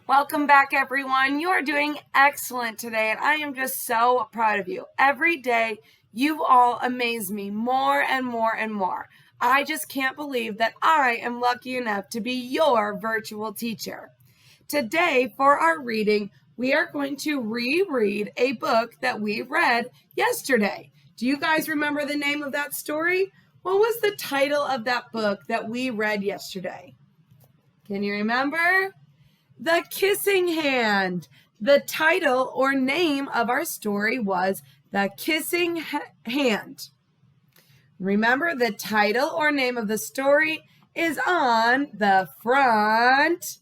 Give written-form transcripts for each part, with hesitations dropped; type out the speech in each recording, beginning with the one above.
Welcome back, everyone. You are doing excellent today, and I am just so proud of you. Every day, you all amaze me more and more and more. I just can't believe that I am lucky enough to be your virtual teacher. Today, for our reading, we are going to reread a book that we read yesterday. Do you guys remember the name of that story? What was the title of that book that we read yesterday? Can you remember? The Kissing Hand. The title or name of our story was The Kissing Hand. Remember, the title or name of the story is on the front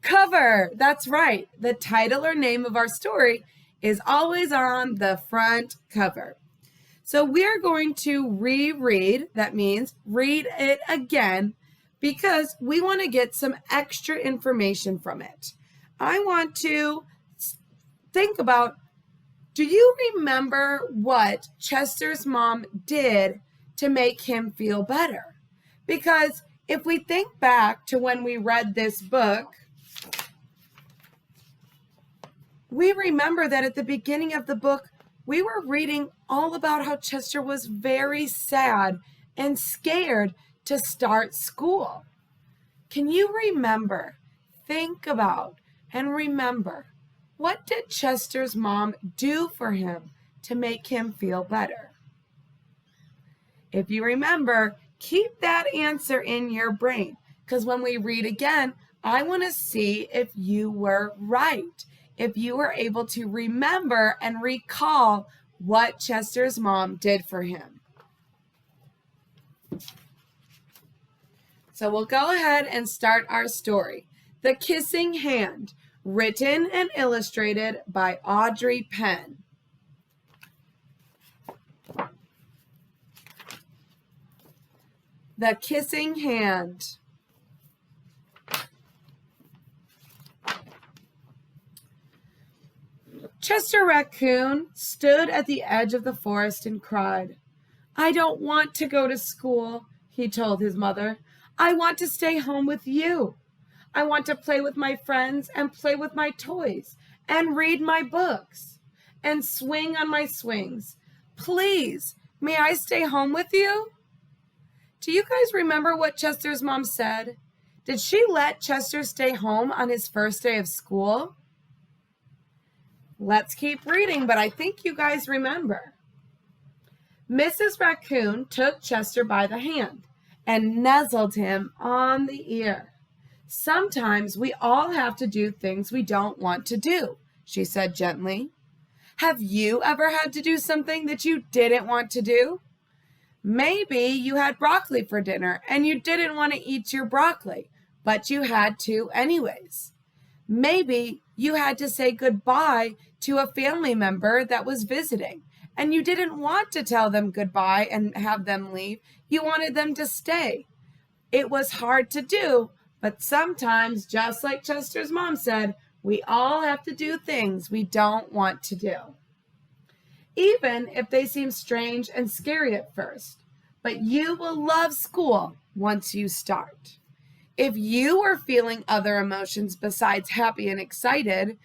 cover. That's right. The title or name of our story is always on the front cover. So we're going to reread. That means read it again, because we want to get some extra information from it. I want to think about, do you remember what Chester's mom did to make him feel better? Because if we think back to when we read this book, we remember that at the beginning of the book, we were reading all about how Chester was very sad and scared to start school. Can you remember, think about, and remember, what did Chester's mom do for him to make him feel better? If you remember, keep that answer in your brain, because when we read again, I want to see if you were right, if you were able to remember and recall what Chester's mom did for him. So we'll go ahead and start our story. The Kissing Hand, written and illustrated by Audrey Penn. The Kissing Hand. Chester Raccoon stood at the edge of the forest and cried. "I don't want to go to school," he told his mother. "I want to stay home with you. I want to play with my friends and play with my toys and read my books and swing on my swings. Please, may I stay home with you?" Do you guys remember what Chester's mom said? Did she let Chester stay home on his first day of school? Let's keep reading, but I think you guys remember. Mrs. Raccoon took Chester by the hand and nuzzled him on the ear. "Sometimes we all have to do things we don't want to do," she said gently. "Have you ever had to do something that you didn't want to do? Maybe you had broccoli for dinner and you didn't want to eat your broccoli, but you had to anyways. Maybe you had to say goodbye to a family member that was visiting, and you didn't want to tell them goodbye and have them leave. You wanted them to stay. It was hard to do, but sometimes, just like Chester's mom said, we all have to do things we don't want to do, even if they seem strange and scary at first. But you will love school once you start. If you were feeling other emotions besides happy and excited,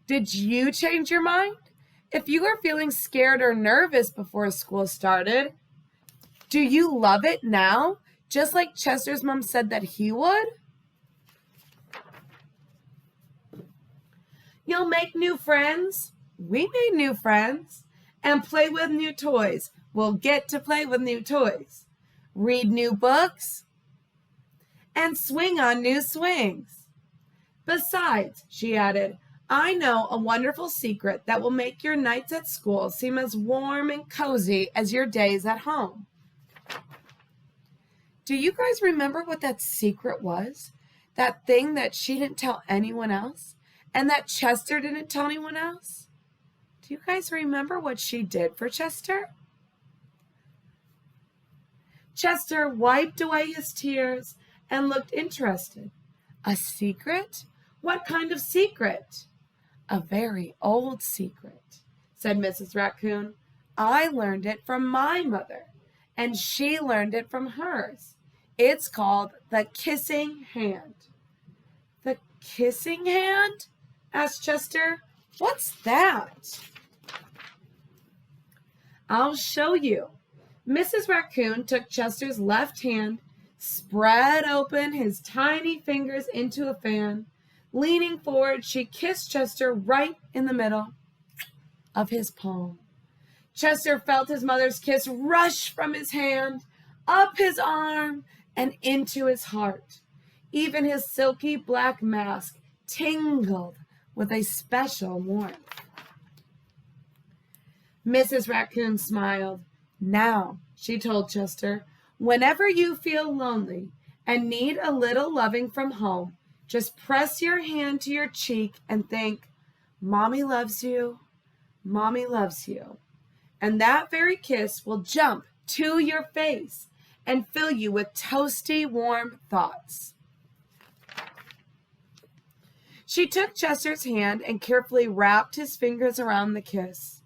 did you change your mind? If you were feeling scared or nervous before school started, do you love it now, just like Chester's mom said that he would? You'll make new friends. We made new friends. And play with new toys. We'll get to play with new toys. Read new books. And swing on new swings. Besides, she added, I know a wonderful secret that will make your nights at school seem as warm and cozy as your days at home. Do you guys remember what that secret was? That thing that she didn't tell anyone else? And that Chester didn't tell anyone else? Do you guys remember what she did for Chester? Chester wiped away his tears and looked interested. A secret? What kind of secret? A very old secret, said Mrs. Raccoon. I learned it from my mother, and she learned it from hers. It's called the Kissing Hand. The kissing hand? Asked Chester. What's that? I'll show you. Mrs. Raccoon took Chester's left hand, spread open his tiny fingers into a fan. Leaning forward, she kissed Chester right in the middle of his palm. Chester felt his mother's kiss rush from his hand, up his arm, and into his heart. Even his silky black mask tingled with a special warmth. Mrs. Raccoon smiled. Now, she told Chester, whenever you feel lonely and need a little loving from home, just press your hand to your cheek and think, Mommy loves you, Mommy loves you. And that very kiss will jump to your face and fill you with toasty, warm thoughts. She took Chester's hand and carefully wrapped his fingers around the kiss.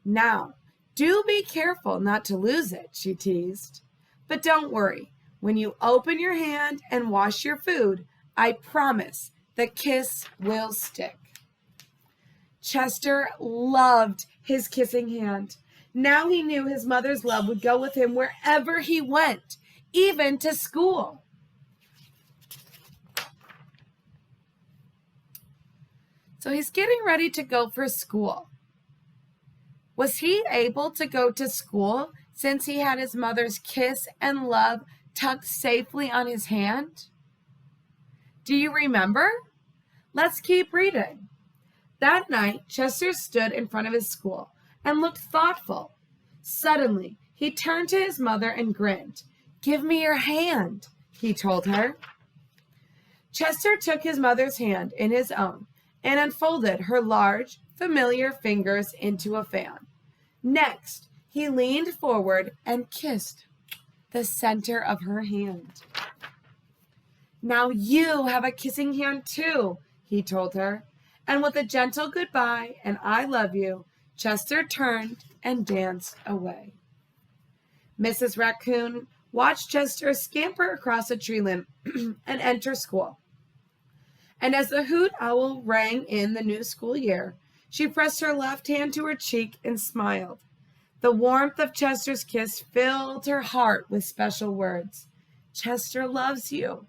Now, do be careful not to lose it, she teased. But don't worry, when you open your hand and wash your food, I promise the kiss will stick. Chester loved his kissing hand. Now he knew his mother's love would go with him wherever he went, even to school. So he's getting ready to go for school. Was he able to go to school since he had his mother's kiss and love tucked safely on his hand? Do you remember? Let's keep reading. That night, Chester stood in front of his school and looked thoughtful. Suddenly, he turned to his mother and grinned. Give me your hand, he told her. Chester took his mother's hand in his own and unfolded her large, familiar fingers into a fan. Next, he leaned forward and kissed the center of her hand. Now you have a kissing hand too, he told her. And with a gentle goodbye and I love you, Chester turned and danced away. Mrs. Raccoon watched Chester scamper across a tree limb and enter school. And as the hoot owl rang in the new school year, she pressed her left hand to her cheek and smiled. The warmth of Chester's kiss filled her heart with special words. Chester loves you.